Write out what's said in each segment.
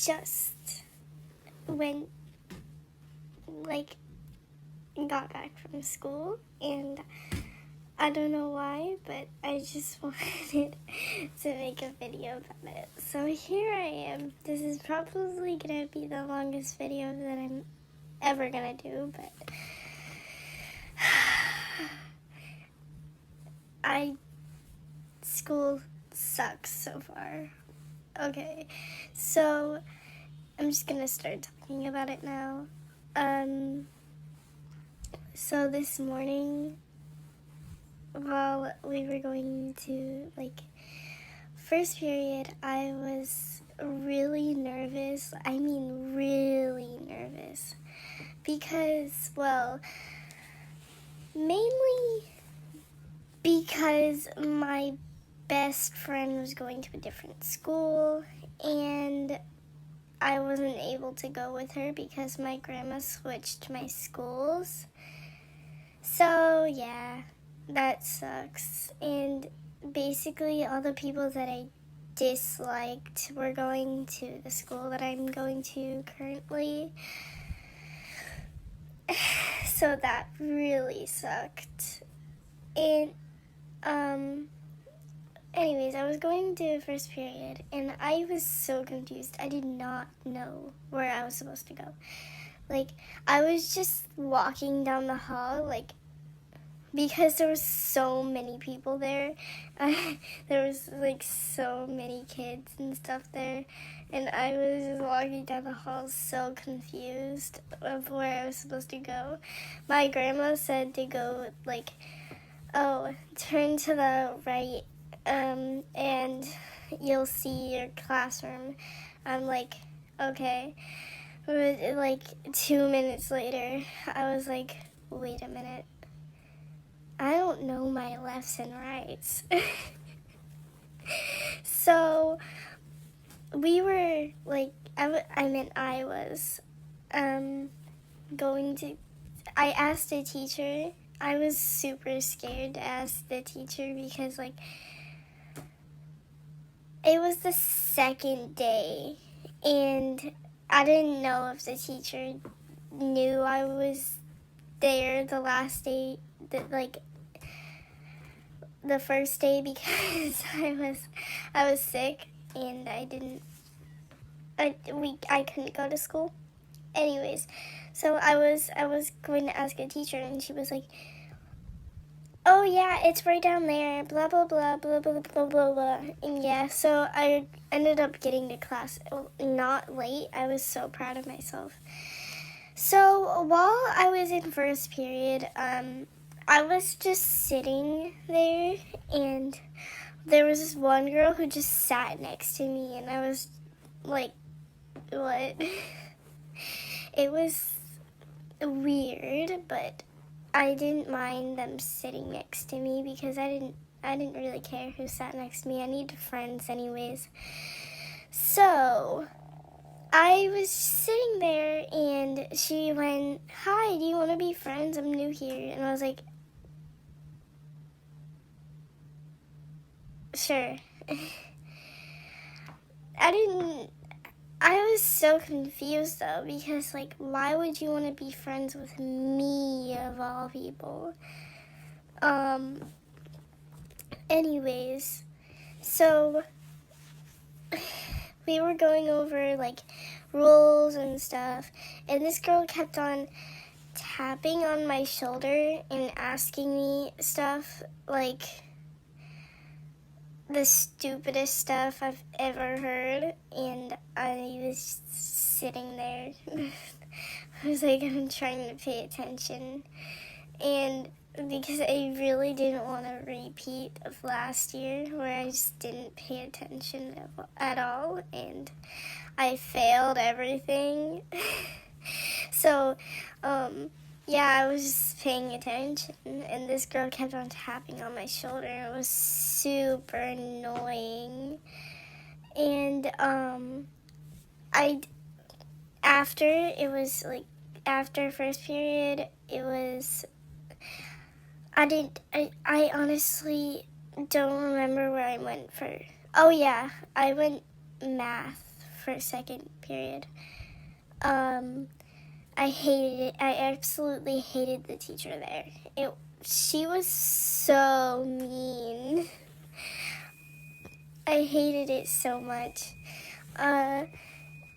just went, got back from school, and I don't know why, but I just wanted to make a video about it. So here I am. This is probably gonna be the longest video that I'm ever gonna do, but school sucks so far. Okay, so I'm just gonna start talking about it now. So this morning, while we were going to, first period, I was really nervous. I mean, really nervous. Because, mainly because my best friend was going to a different school, and I wasn't able to go with her because my grandma switched my schools. So, yeah, that sucks. And basically, all the people that I disliked were going to the school that I'm going to currently. So that really sucked. And, anyways, I was going to first period, and I was so confused. I did not know where I was supposed to go. I was just walking down the hall, because there was so many people there. There was, so many kids and stuff there, and I was just walking down the hall so confused of where I was supposed to go. My grandma said to go, turn to the right, and you'll see your classroom. I'm like, okay. But, 2 minutes later, I was like, wait a minute. I don't know my lefts and rights. So, we were, I was going to, I asked the teacher. I was super scared to ask the teacher because, it was the second day, and I didn't know if the teacher knew I was there the last day, the first day, because I was sick and I couldn't go to school. Anyways, so I was going to ask a teacher, and she was like, oh yeah, it's right down there, blah blah blah blah blah blah blah blah. And yeah, so I ended up getting to class not late. I was so proud of myself. So while I was in first period, I was just sitting there, and there was this one girl who just sat next to me, and I was like, what? It was weird, but I didn't mind them sitting next to me because I didn't really care who sat next to me. I needed friends anyways. So I was sitting there, and she went, hi, do you want to be friends? I'm new here. And I was like, sure. I was so confused though, because why would you want to be friends with me of all people? Anyways, so we were going over rules and stuff, and this girl kept on tapping on my shoulder and asking me stuff, the stupidest stuff I've ever heard, and I was sitting there. I was I'm trying to pay attention, and because I really didn't want to repeat of last year where I just didn't pay attention at all, and I failed everything. So, yeah, I was just paying attention, and this girl kept on tapping on my shoulder. It was super annoying. And, after first period, I honestly don't remember where I went for. Oh, yeah, I went math second period. I hated it. I absolutely hated the teacher there. She was so mean. I hated it so much.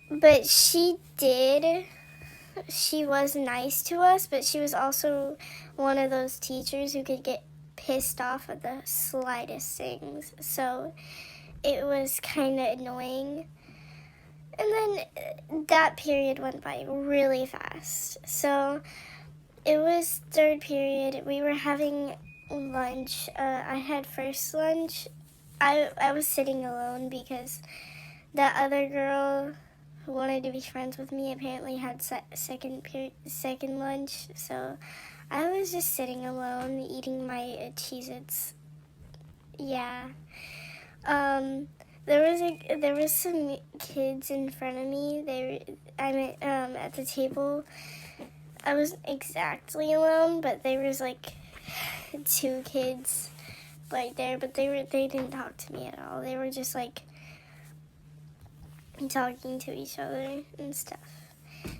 But she was nice to us, but she was also one of those teachers who could get pissed off at the slightest things. So it was kind of annoying. And then that period went by really fast. So it was third period. We were having lunch. I had first lunch. I was sitting alone because that other girl who wanted to be friends with me apparently had second lunch. So I was just sitting alone eating my Cheez-Its. Yeah. There was some kids in front of me. At the table. I wasn't exactly alone, but there was like 2 kids right there, but they didn't talk to me at all. They were just like talking to each other and stuff.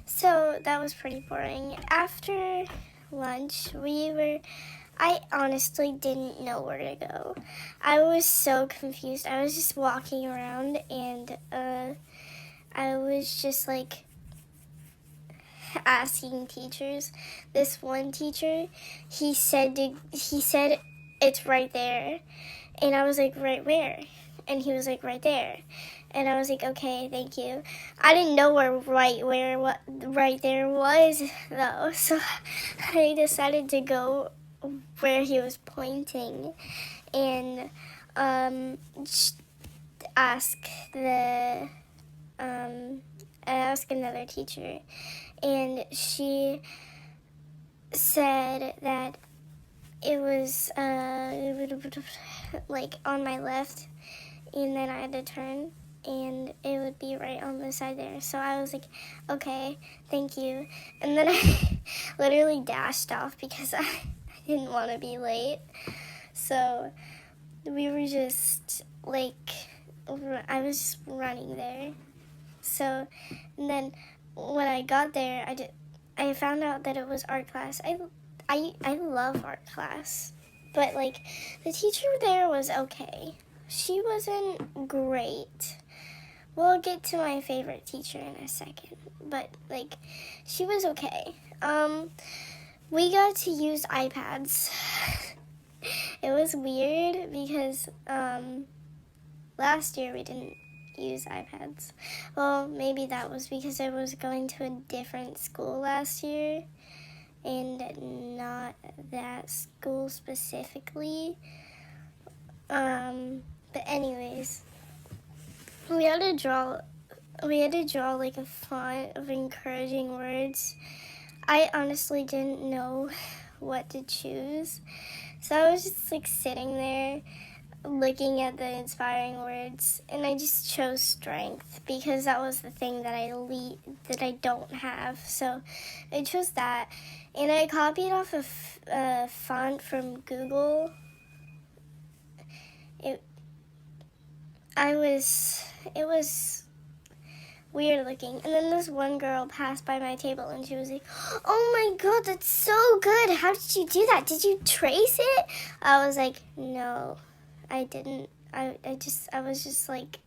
So that was pretty boring. After lunch, I honestly didn't know where to go. I was so confused. I was just walking around and I was just like asking teachers. This one teacher, he said it's right there. And I was like, right where? And he was like, right there. And I was like, okay, thank you. I didn't know what right there was, though. So I decided to go where he was pointing and ask another teacher. And she said that it was like on my left, and then I had to turn, and it would be right on the side there. So I was like, okay, thank you. And then I literally dashed off because I didn't want to be late. So we were just like, I was just running there. So, and then when I got there, I found out that it was art class. I love art class, but like the teacher there was okay. She wasn't great. We'll get to my favorite teacher in a second, but like she was okay. We got to use iPads. It was weird because last year we didn't use iPads. Well, maybe that was because I was going to a different school last year and not that school specifically. But anyways, we had to draw like a font of encouraging words. I honestly didn't know what to choose. So I was just like sitting there looking at the inspiring words, and I just chose strength because that was the thing that I don't have. So I chose that, and I copied off a font from Google. It was weird looking. And then this one girl passed by my table and she was like, "Oh my god, that's so good. How did you do that? Did you trace it?" I was like, "No, I didn't. I was just like,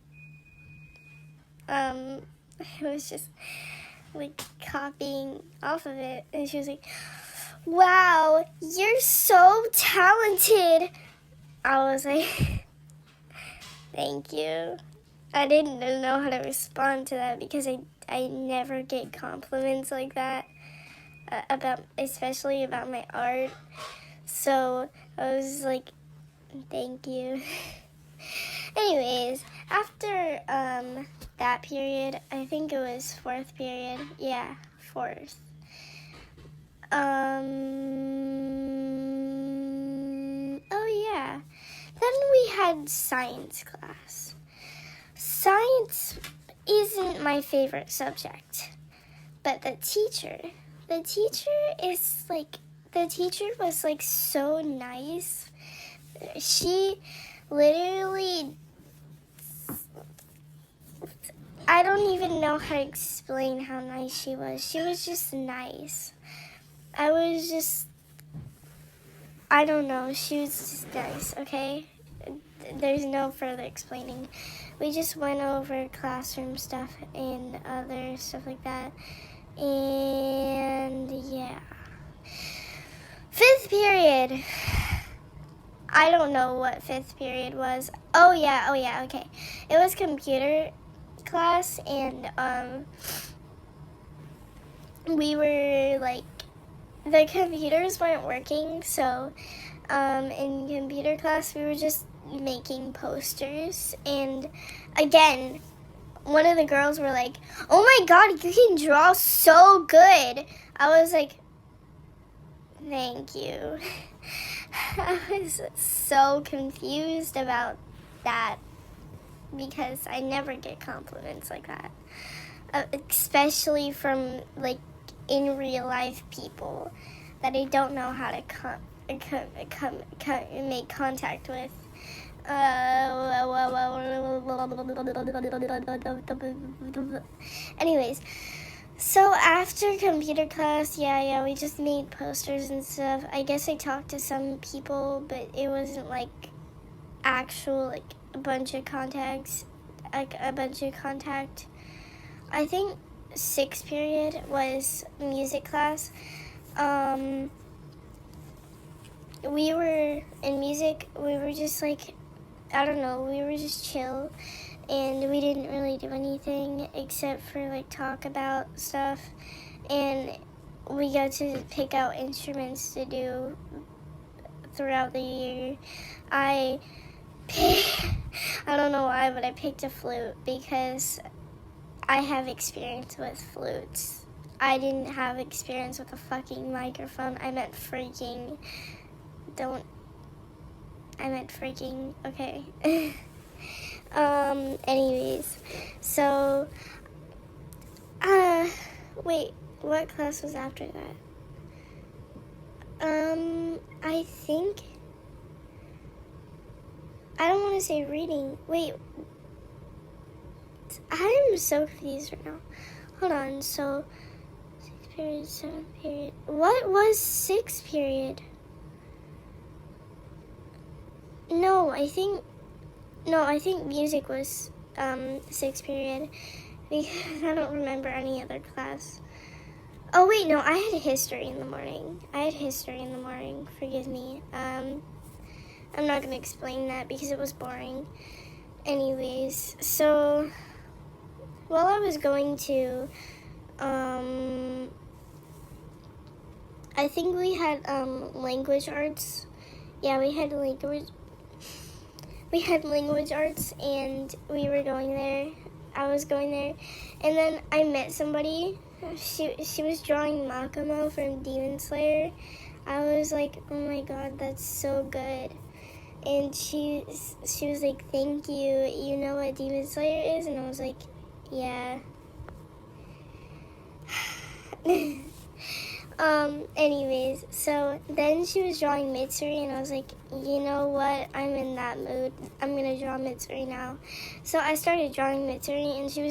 I was just like copying off of it." And she was like, "Wow, you're so talented." I was like, "Thank you." I didn't know how to respond to that because I never get compliments like that especially about my art. So I was like, "Thank you." Anyways, after that period, I think it was 4th period. Yeah, 4th. Oh yeah. Then we had science class. Science isn't my favorite subject, but the teacher was like so nice. She literally, I don't even know how to explain how nice she was. She was just nice. I don't know. She was just nice, okay? There's no further explaining. We just went over classroom stuff and other stuff like that. And yeah. 5th period. I don't know what 5th period was. Oh yeah, okay. It was computer class, and we were like, the computers weren't working, so in computer class we were just making posters. And again, one of the girls were like, "Oh my god, you can draw so good." I was like, "Thank you." I was so confused about that because I never get compliments like that, especially from like in real life people that I don't know how to make contact with. Anyways, so after computer class, yeah, we just made posters and stuff. I guess I talked to some people, but it wasn't like actual, like a bunch of contact. I think 6th period was music class. We were in music, we were just like, I don't know, we were just chill, and we didn't really do anything except for like talk about stuff, and we got to pick out instruments to do throughout the year. I don't know why, but I picked a flute because I have experience with flutes. I didn't have experience with a fucking microphone. I meant freaking, okay. Anyways, so, wait, what class was after that? I think, I don't want to say reading. Wait, I'm so confused right now. Hold on, so 6th period, 7th period. What was 6th period? No, I think music was 6th period because I don't remember any other class. Oh wait, no, I had history in the morning. Forgive me. I'm not gonna explain that because it was boring. Anyways, so while I was going to, I think we had language arts. Yeah, we had language arts, and we were going there. I was going there, and then I met somebody. She was drawing Makamo from Demon Slayer. I was like, oh my god, that's so good. And she was like, thank you. You know what Demon Slayer is? And I was like, yeah. Anyways, so then she was drawing Mitsuri, and I was like, you know what? I'm in that mood. I'm gonna draw Mitsuri now. So I started drawing Mitsuri, and she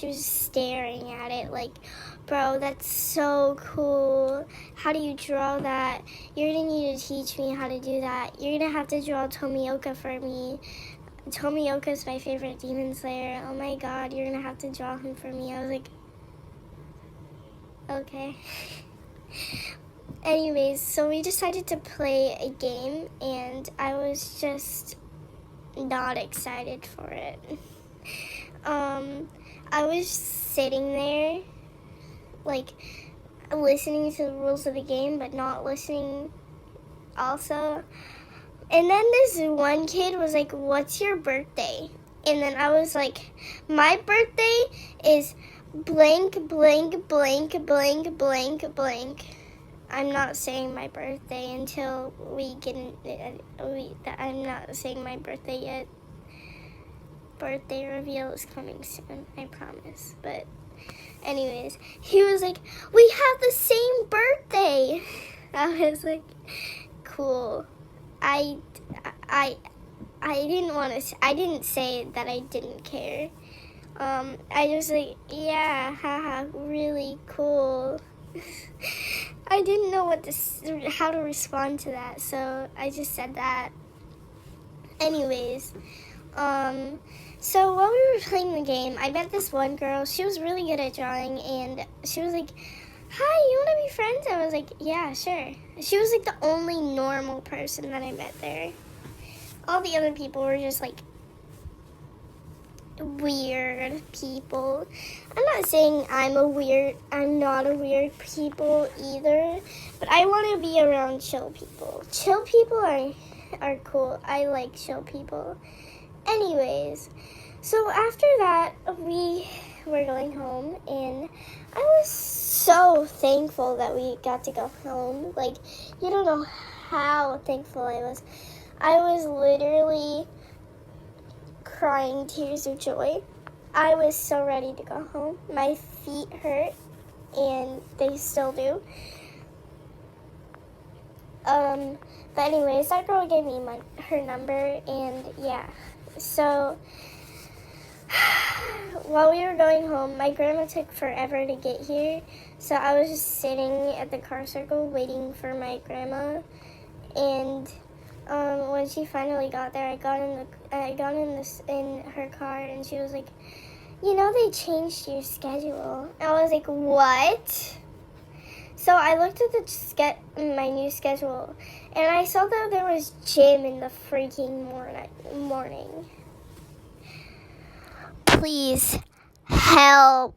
was staring at it like, bro, that's so cool. How do you draw that? You're gonna need to teach me how to do that. You're gonna have to draw Tomioka for me. Tomioka's my favorite Demon Slayer. Oh my god, you're gonna have to draw him for me. I was like, okay. Anyways, so we decided to play a game, and I was just not excited for it. I was sitting there, like, listening to the rules of the game, but not listening also. And then this one kid was like, what's your birthday? And then I was like, my birthday is blank, blank, blank, blank, blank, blank. I'm not saying my birthday until we get I'm not saying my birthday yet. Birthday reveal is coming soon, I promise. But anyways, he was like, we have the same birthday. I was like, cool. I didn't say that I didn't care. I just like, yeah, haha, really cool. I didn't know how to respond to that, so I just said that. Anyways, so while we were playing the game, I met this one girl. She was really good at drawing, and she was like, "Hi, you want to be friends?" I was like, "Yeah, sure." She was like the only normal person that I met there. All the other people were just like weird people. I'm not saying I'm not a weird people either, but I want to be around chill people. Chill people are cool. I like chill people. Anyways, so after that, we were going home, and I was so thankful that we got to go home. Like, you don't know how thankful I was. I was literally crying tears of joy. I was so ready to go home. My feet hurt, and they still do. But anyways, that girl gave me her number, and yeah. So while we were going home, my grandma took forever to get here. So I was just sitting at the car circle waiting for my grandma, and when she finally got there, I got in her car, and she was like, "You know, they changed your schedule." I was like, "What?" So I looked at my new schedule, and I saw that there was gym in the freaking morning. Please help.